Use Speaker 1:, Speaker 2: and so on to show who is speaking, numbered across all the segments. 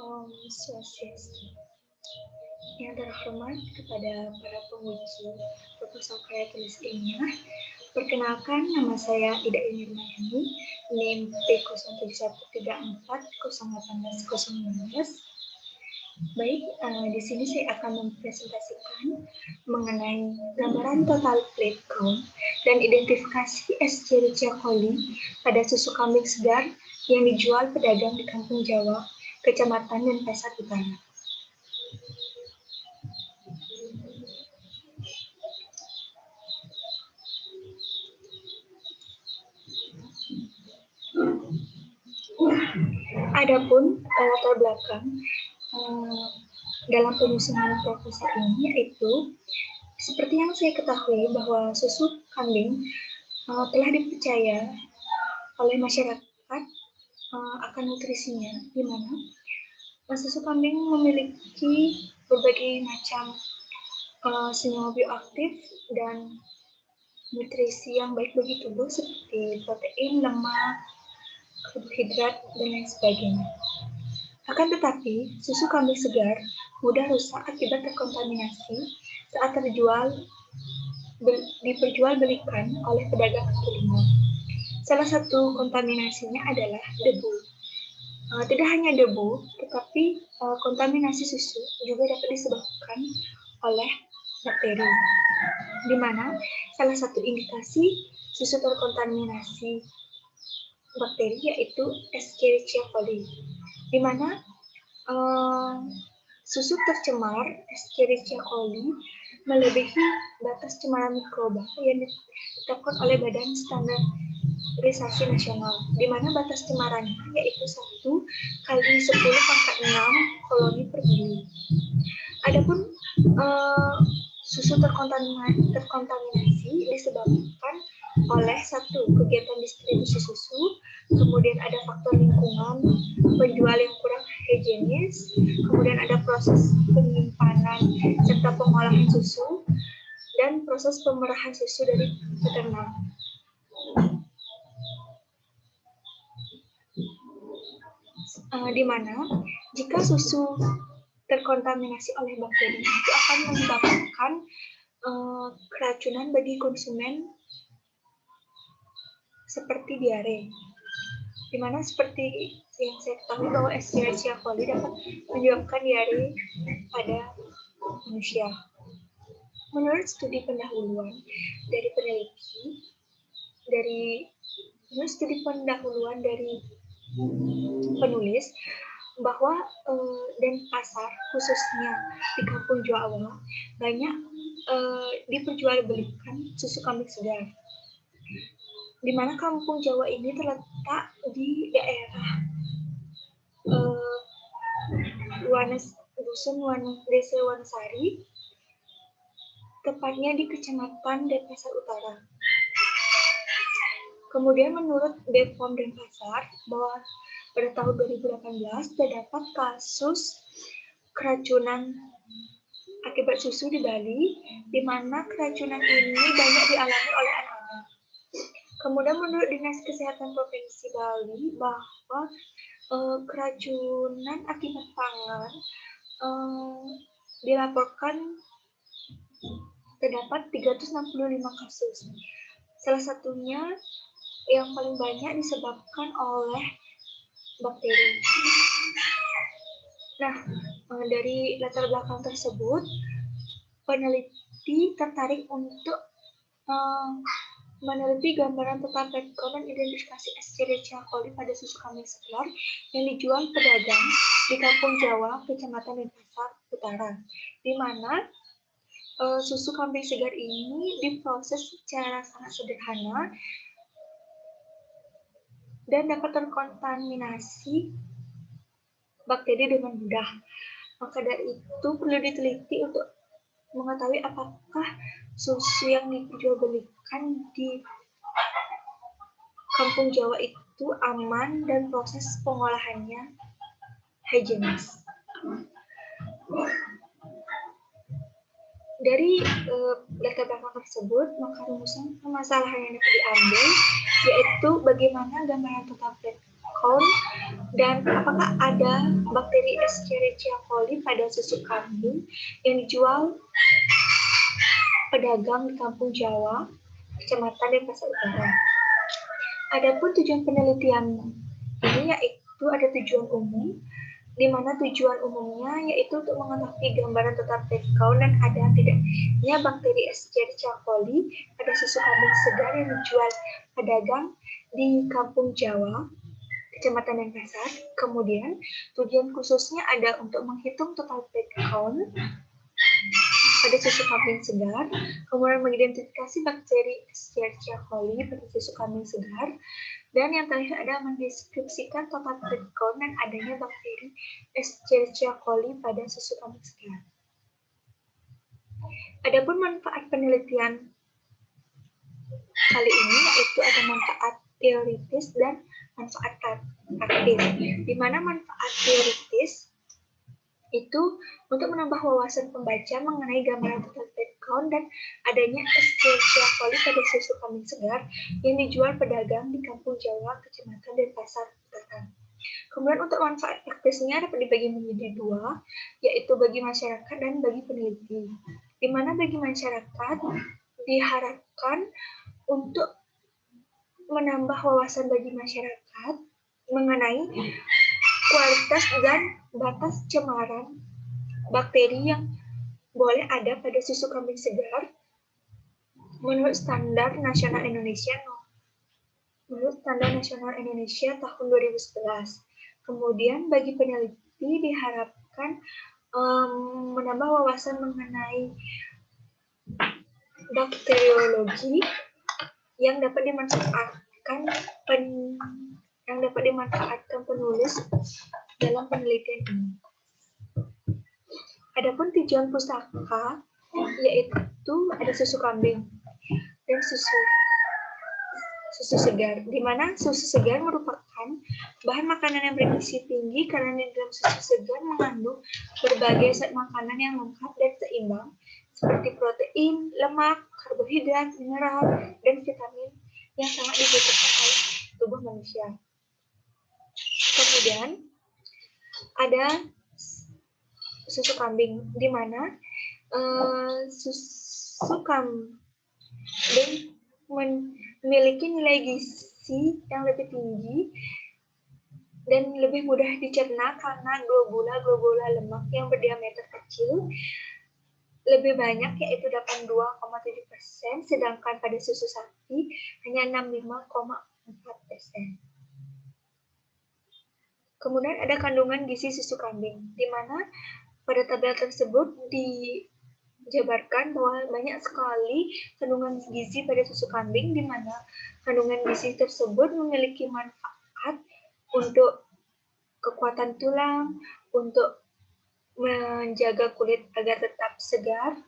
Speaker 1: Om Swastiastu. Yang terhormat kepada para penguji proposal karya tulis ilmiah. Perkenalkan, nama saya Ida Nirmayani, NIM P013134080019. Baik, di sini saya akan mempresentasikan mengenai gambaran total plate count dan identifikasi Escherichia coli pada susu kambing segar yang dijual pedagang di Kampung Jawa, Kecamatan Denpasar Utara. Adapun latar belakang dalam penyusunan proposal ini yaitu seperti yang saya ketahui bahwa susu kambing telah dipercaya oleh masyarakat akan nutrisinya, di mana susu kambing memiliki berbagai macam senyawa bioaktif dan nutrisi yang baik bagi tubuh seperti protein, lemak, karbohidrat, dan lain sebagainya. Akan tetapi, susu kambing segar mudah rusak akibat terkontaminasi saat diperjualbelikan oleh pedagang kaki lima. Salah satu kontaminasinya adalah debu. Tidak hanya debu, tetapi kontaminasi susu juga dapat disebabkan oleh bakteri, di mana salah satu indikasi susu terkontaminasi bakteri yaitu Escherichia coli, di mana susu tercemar Escherichia coli melebihi batas cemaran mikroba yang ditetapkan oleh Badan Standarisasi Nasional, di mana batas cemarannya yaitu 1 kali 10⁻6 koloni per mili. Adapun susu terkontaminasi disebabkan oleh 1 kegiatan distribusi susu, kemudian ada faktor lingkungan, penjual yang kurang higienis, kemudian ada proses penyimpanan serta pengolahan susu, dan proses pemerahan susu dari peternak. Di mana jika susu terkontaminasi oleh bakteri itu akan menyebabkan keracunan bagi konsumen seperti diare, di mana seperti yang saya ketahui bahwa Escherichia coli dapat menyebabkan diare pada manusia. Menurut studi pendahuluan dari penulis bahwa Denpasar khususnya di Kampung Jawa banyak diperjualbelikan susu kambing segar, di mana Kampung Jawa ini terletak di daerah Desa Wanesari, tepatnya di Kecamatan Denpasar Utara. Kemudian menurut BPOM Denpasar bahwa pada tahun 2018 terdapat kasus keracunan akibat susu di Bali, di mana keracunan ini banyak dialami oleh anak-anak. Kemudian menurut Dinas Kesehatan Provinsi Bali bahwa keracunan akibat pangan dilaporkan terdapat 365 kasus. Salah satunya yang paling banyak disebabkan oleh bakteri. Nah, dari latar belakang tersebut, peneliti tertarik untuk meneliti gambaran total plate count dan identifikasi Escherichia coli pada susu kambing segar yang dijual pedagang di Kampung Jawa, Kecamatan Denpasar Utara, di mana susu kambing segar ini diproses secara sangat sederhana dan dapat terkontaminasi bakteri dengan mudah. Maka dari itu perlu diteliti untuk mengetahui apakah susu yang dijualbelikan di Kampung Jawa itu aman dan proses pengolahannya higienis. Dari latar belakang tersebut, maka rumusan permasalahan yang dapat diambil yaitu bagaimana gambaran total plate count Dan apakah ada bakteri Escherichia coli pada susu kambing yang dijual pedagang di kampung Jawa, Kecamatan Denpasar Utara? Adapun tujuan penelitian ini yaitu ada tujuan umum, di mana tujuan umumnya yaitu untuk mengetahui gambaran total plant count dan ada tidaknya bakteri Escherichia coli pada susu kambing segar yang dijual pedagang di kampung Jawa, Kecamatan Denpasar. Kemudian tujuan khususnya ada untuk menghitung total plant count pada susu kambing segar, kemudian mengidentifikasi bakteri Escherichia coli pada susu kambing segar, dan yang terakhir ada mendeskripsikan total plant count dan adanya bakteri Escherichia coli pada susu kambing segar. Adapun manfaat penelitian kali ini yaitu ada manfaat teoritis dan manfaat praktis. Di mana manfaat teoritis itu untuk menambah wawasan pembaca mengenai gambaran total plant count dan adanya Escherichia coli pada susu kambing segar yang dijual pedagang di kampung Jawa, Kecamatan Denpasar Utara. Kemudian untuk manfaat praktisnya dapat dibagi menjadi dua, yaitu bagi masyarakat dan bagi peneliti. Di mana bagi masyarakat diharapkan untuk menambah wawasan bagi masyarakat mengenai kualitas dan batas cemaran bakteri yang boleh ada pada susu kambing segar menurut Standar Nasional Indonesia tahun 2011. Kemudian bagi peneliti diharapkan menambah wawasan mengenai bakteriologi yang dapat dimanfaatkan penulis dalam penelitian ini. Adapun tujuan pustaka yaitu ada susu kambing dan susu segar, di mana susu segar merupakan bahan makanan yang bergizi tinggi karena di dalam susu segar mengandung berbagai zat makanan yang lengkap dan seimbang seperti protein, lemak, karbohidrat, mineral, dan vitamin yang sangat dibutuhkan oleh tubuh manusia. Kemudian ada susu kambing, di mana susu kambing memiliki nilai gizi yang lebih tinggi dan lebih mudah dicerna karena globula lemak yang berdiameter kecil lebih banyak yaitu 82,7%, sedangkan pada susu sapi hanya 65,4%. Kemudian ada kandungan gizi susu kambing, di mana pada tabel tersebut dijabarkan bahwa banyak sekali kandungan gizi pada susu kambing, di mana kandungan gizi tersebut memiliki manfaat untuk kekuatan tulang, untuk menjaga kulit agar tetap segar,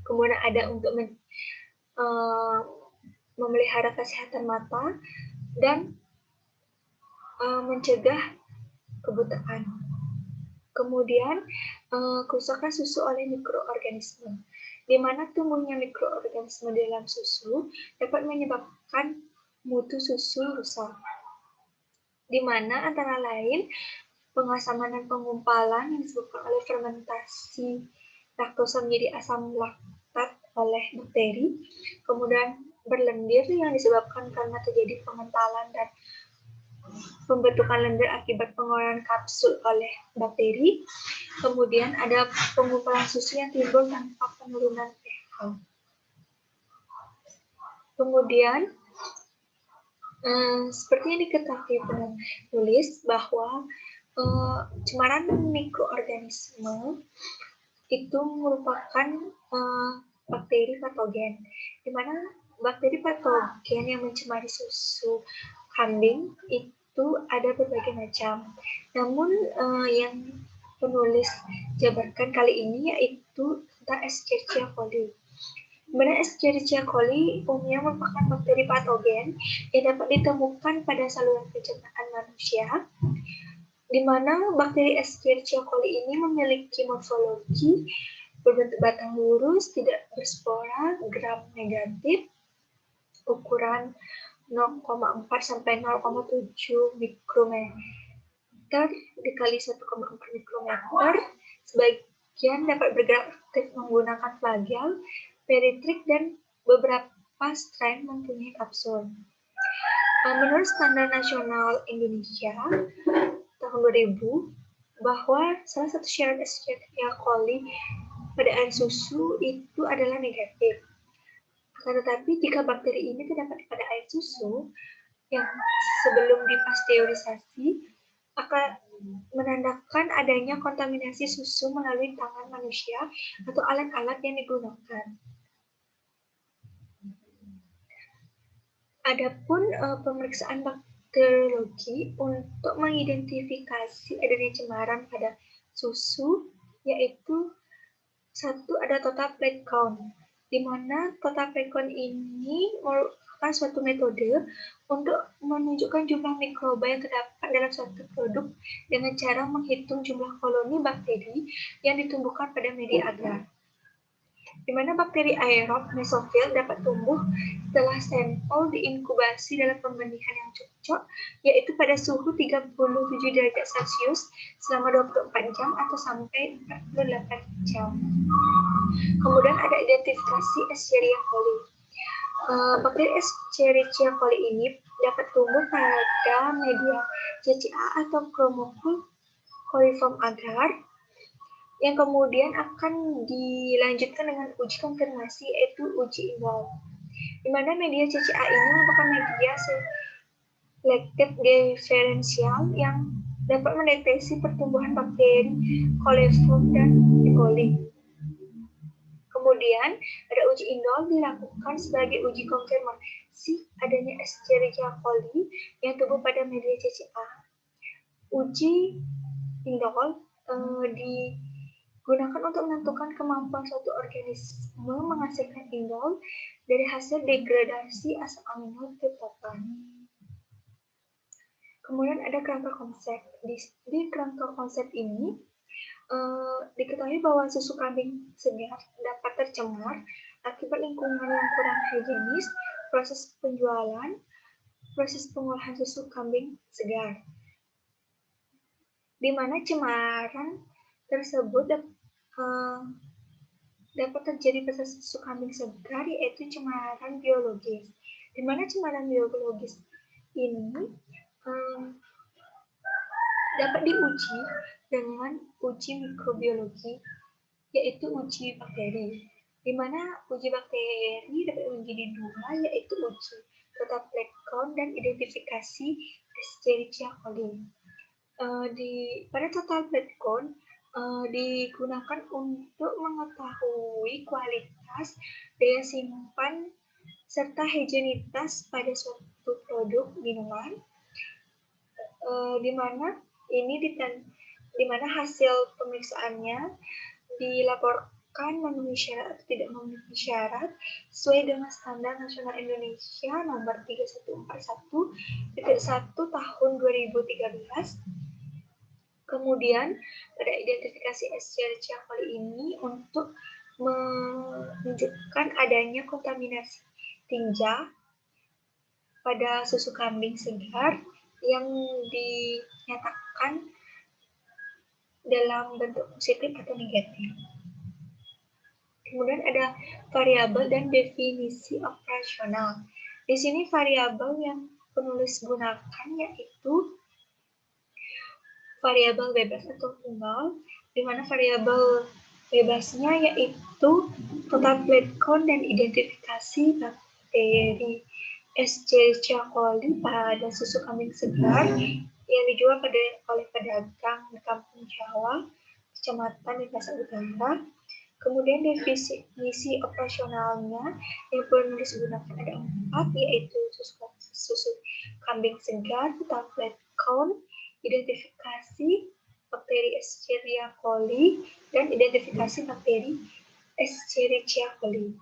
Speaker 1: kemudian ada untuk memelihara kesehatan mata, dan mencegah kebutaan. Kemudian kerusakan susu oleh mikroorganisme, di mana tumbuhnya mikroorganisme di dalam susu dapat menyebabkan mutu susu rusak, di mana antara lain pengasaman dan penggumpalan yang disebabkan oleh fermentasi laktosa menjadi asam laktat oleh bakteri, kemudian berlendir yang disebabkan karena terjadi pengentalan dan pembentukan lendir akibat pengolahan kapsul oleh bakteri, kemudian ada penggumpalan susu yang timbul tanpa penurunan pH. Kemudian seperti yang diketahui penulis bahwa cemaran mikroorganisme itu merupakan bakteri patogen, di mana bakteri patogen yang mencemari susu kambing itu ada berbagai macam. Namun yang penulis jabarkan kali ini yaitu tentang Escherichia coli. Sebenarnya Escherichia coli umumnya merupakan bakteri patogen yang dapat ditemukan pada saluran pencernaan manusia, di mana bakteri Escherichia coli ini memiliki morfologi berbentuk batang lurus, tidak berspora, gram negatif, ukuran 0,4 sampai 0,7 mikrometer dikali 1,4 mikrometer. Sebagian dapat bergerak aktif menggunakan flagel, peritrik, dan beberapa strain mempunyai kapsul. Menurut Standar Nasional Indonesia tahun 2000, bahwa salah satu syarat Escherichia coli pada air susu itu adalah negatif. Akan tetapi jika bakteri ini terdapat pada air susu yang sebelum dipasteurisasi, akan menandakan adanya kontaminasi susu melalui tangan manusia atau alat-alat yang digunakan. Adapun pemeriksaan bakteriologi untuk mengidentifikasi adanya cemaran pada susu, yaitu satu ada total plate count, di mana total plate count ini merupakan suatu metode untuk menunjukkan jumlah mikroba yang terdapat dalam suatu produk dengan cara menghitung jumlah koloni bakteri yang ditumbuhkan pada media agar. Di mana bakteri aerob mesofil dapat tumbuh setelah sampel diinkubasi dalam pembendihan yang cocok, yaitu pada suhu 37 derajat Celcius selama 24 jam atau sampai 48 jam. Kemudian ada identifikasi Escherichia coli. Bakteri Escherichia coli ini dapat tumbuh pada media CCA atau Chromocule coliform agar, yang kemudian akan dilanjutkan dengan uji konfirmasi, yaitu uji indol. Di mana media CCA ini merupakan media selektif diferensial yang dapat mendeteksi pertumbuhan bakteri coliform dan E. coli. Kemudian ada uji indol dilakukan sebagai uji konfirmasi adanya Escherichia coli yang tumbuh pada media CCA. Uji indol digunakan untuk menentukan kemampuan suatu organisme menghasilkan indol dari hasil degradasi asam amino triptofan. Kemudian ada kerangka konsep. Di kerangka konsep ini diketahui bahwa susu kambing segar dapat tercemar akibat lingkungan yang kurang higienis, proses penjualan, proses pengolahan susu kambing segar, di mana cemaran tersebut dapat terjadi pada susu kambing segar, yaitu cemaran biologis. Di mana cemaran biologis ini dapat diuji dengan uji mikrobiologi, yaitu uji bakteri. Di mana uji bakteri dapat menjadi dua, yaitu uji total plate count dan identifikasi Escherichia coli. Pada total plate count digunakan untuk mengetahui kualitas, daya simpan, serta higienitas pada suatu produk minuman, di mana hasil pemeriksaannya dilaporkan memenuhi syarat atau tidak memenuhi syarat sesuai dengan Standar Nasional Indonesia nomor 3141/1 tahun 2013. Kemudian pada identifikasi Escherichia coli ini untuk menunjukkan adanya kontaminasi tinja pada susu kambing segar yang dinyatakan dalam bentuk positif atau negatif. Kemudian ada variabel dan definisi operasional. Di sini variabel yang penulis gunakan yaitu variabel bebas atau tunggal, di mana variabel bebasnya yaitu total plate count dan identifikasi bakteri Escherichia coli pada susu kambing segar yang dijual oleh pedagang di Kampung Jawa, Kecamatan Denpasar Utara. Kemudian definisi operasionalnya yang penulis gunakan ada 4, yaitu susu kambing segar, total plate count, identifikasi bakteri Escherichia coli, dan identifikasi bakteri Escherichia coli.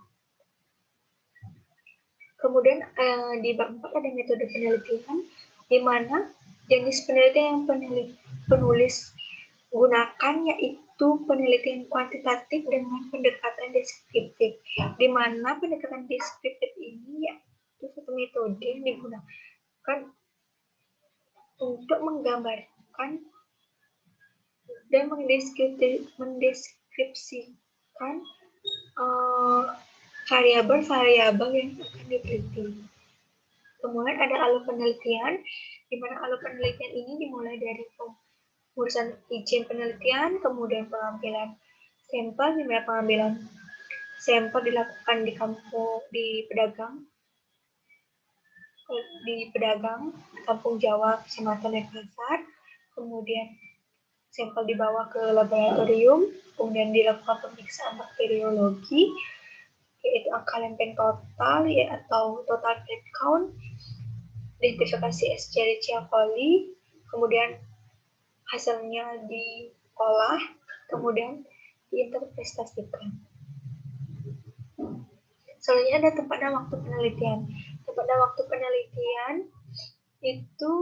Speaker 1: Kemudian di bab 4 ada metode penelitian, di mana jenis penelitian yang penulis gunakan yaitu penelitian kuantitatif dengan pendekatan deskriptif, di mana pendekatan deskriptif ini yaitu satu metode yang digunakan untuk menggambarkan dan mendeskripsikan variabel-variabel yang akan diteliti. Kemudian ada alur penelitian, di mana alur penelitian ini dimulai dari pengurusan izin penelitian, kemudian pengambilan sampel, di mana pengambilan sampel dilakukan di pedagang, Kampung Jawa, Kecamatan Denpasar, kemudian sampel dibawa ke laboratorium, kemudian dilakukan pemeriksaan bakteriologi, yaitu angka lempeng total atau total plate count, identifikasi Escherichia coli, kemudian hasilnya diolah, kemudian diinterpretasikan. Selanjutnya ada tempat dan waktu penelitian. Tempat dan waktu penelitian itu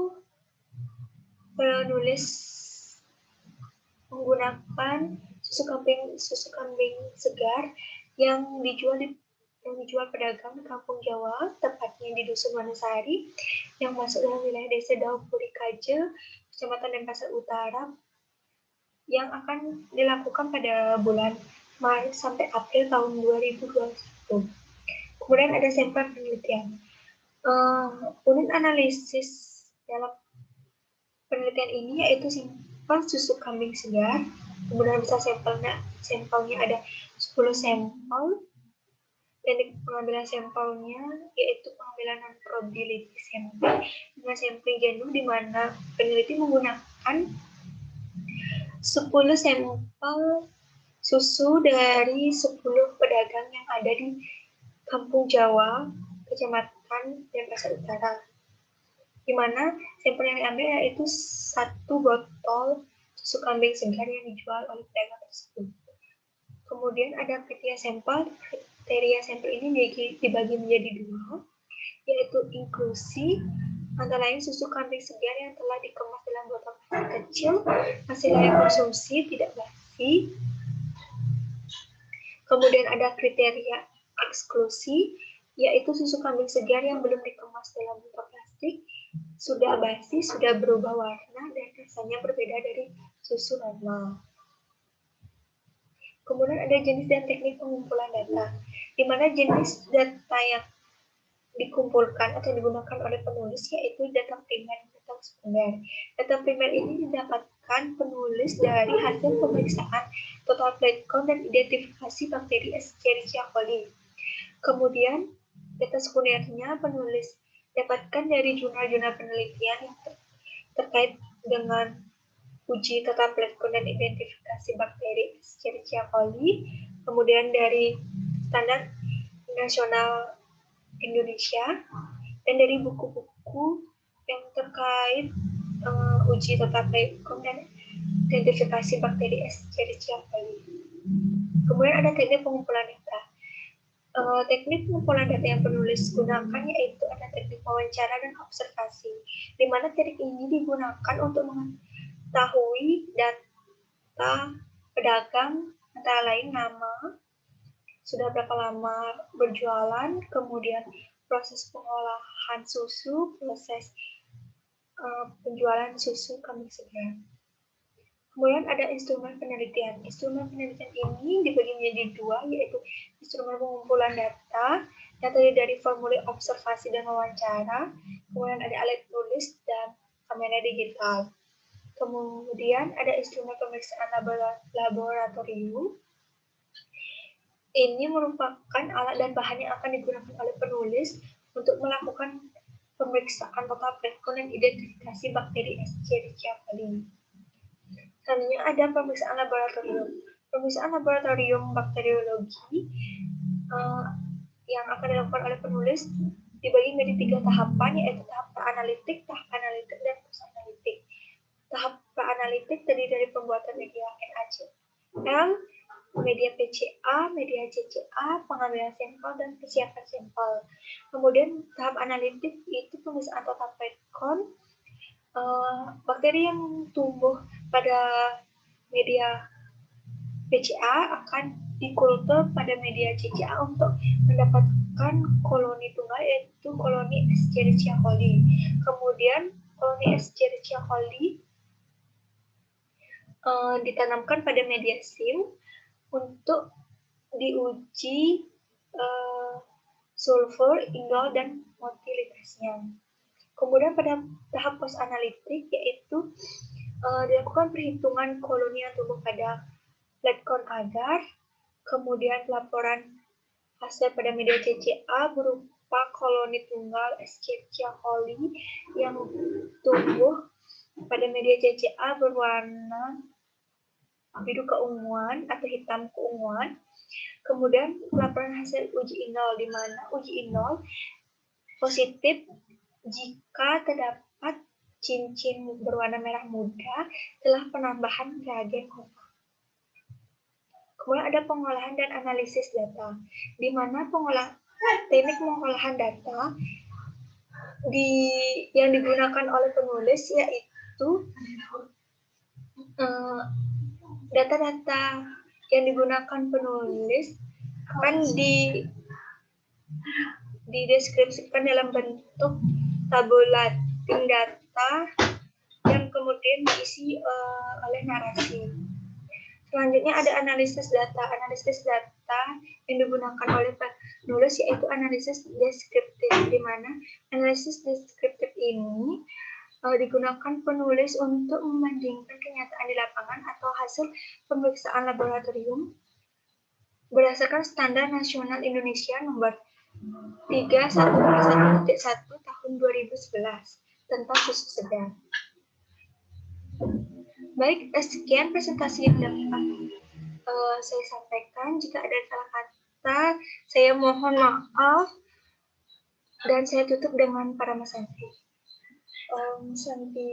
Speaker 1: penulis menggunakan susu kambing segar yang dijual pedagang di Kampung Jawa, tepatnya di Dusun Wanasari, yang masuk dalam wilayah Desa Daupurikaje, Kecamatan Denpasar Utara, yang akan dilakukan pada bulan Maret sampai April tahun 2021. Kemudian ada sampel penelitian. Unit analisis dalam penelitian ini yaitu sampel susu kambing segar. Kemudian bisa sampelnya ada 10 sampel. Teknik pengambilan sampelnya yaitu pengambilan non-probability sampling dengan sampling jenuh, di mana peneliti menggunakan 10 sampel susu dari 10 pedagang yang ada di Kampung Jawa, Kecamatan Denpasar Utara, di mana sampel yang diambil yaitu 1 botol susu kambing segar yang dijual oleh pedagang tersebut. Kemudian ada kriteria sampel. Kriteria sampel ini dibagi menjadi 2, yaitu inklusi, antara lain susu kambing segar yang telah dikemas dalam botol plastik kecil, masih layak konsumsi, tidak basi. Kemudian ada kriteria eksklusi, yaitu susu kambing segar yang belum dikemas dalam botol plastik, sudah basi, sudah berubah warna, dan rasanya berbeda dari susu normal. Kemudian ada jenis dan teknik pengumpulan data, di mana jenis data yang dikumpulkan atau digunakan oleh penulis yaitu data primer dan data sekunder. Data primer ini didapatkan penulis dari hasil pemeriksaan total plate count dan identifikasi bakteri Escherichia coli. Kemudian data sekundernya penulis dapatkan dari jurnal-jurnal penelitian yang terkait dengan uji total plate count dan identifikasi bakteri Escherichia coli, kemudian dari standar nasional Indonesia, dan dari buku-buku yang terkait uji total plate count dan identifikasi bakteri Escherichia coli. Kemudian ada teknik pengumpulan data. Teknik pengumpulan data yang penulis gunakan yaitu ada teknik wawancara dan observasi, di mana teknik ini digunakan untuk mengetahui data pedagang, antara lain nama, sudah berapa lama berjualan, kemudian proses pengolahan susu, proses penjualan susu kambing segar. Kemudian ada instrumen penelitian. Instrumen penelitian ini dibagi menjadi 2, yaitu instrumen pengumpulan data yang terdiri dari formulir observasi dan wawancara, kemudian ada alat tulis dan kamera digital. Kemudian ada instrumen pemeriksaan laboratorium. Ini merupakan alat dan bahan yang akan digunakan oleh penulis untuk melakukan pemeriksaan total plate count dan identifikasi bakteri Escherichia coli. Selanjutnya ada pemeriksaan laboratorium. Pemeriksaan laboratorium bakteriologi yang akan dilakukan oleh penulis dibagi menjadi 3 tahapan, yaitu tahap pra-analitik, dan post-analitik. Tahap pra-analitik terdiri dari pembuatan media NaCl, media PCA, media CCA, pengambilan sampel, dan persiapan sampel. Kemudian tahap analitik itu pemeriksaan total plate count. Bakteri yang tumbuh pada media PCA akan dikultur pada media CCA untuk mendapatkan koloni tunggal, yaitu koloni Escherichia coli. Kemudian koloni Escherichia coli ditanamkan pada media SIM untuk diuji sulfur, indol, dan motilitasnya. Kemudian pada tahap post analitik yaitu dilakukan perhitungan koloni yang tumbuh pada platform agar, kemudian pelaporan hasil pada media CCA berupa koloni tunggal Escherichia coli yang tumbuh pada media CCA berwarna biru keunguan atau hitam keunguan. Kemudian pelaporan hasil uji indol, di mana uji indol positif jika terdapat cincin berwarna merah muda setelah penambahan reagen kontak. Kemudian ada pengolahan dan analisis data, di mana teknik pengolahan data yang digunakan oleh penulis yaitu data-data yang digunakan penulis kan dideskripsikan dalam bentuk tabulating data yang kemudian diisi oleh narasi. Selanjutnya ada analisis data. Analisis data yang digunakan oleh penulis yaitu analisis deskriptif, di mana analisis deskriptif ini digunakan penulis untuk membandingkan kenyataan di lapangan atau hasil pemeriksaan laboratorium berdasarkan Standar Nasional Indonesia Nomor 311.1 tahun 2011 tentang susu segar. Baik, sekian presentasi yang dapat saya sampaikan. Jika ada salah kata, saya mohon maaf dan saya tutup dengan para Santi. Santi.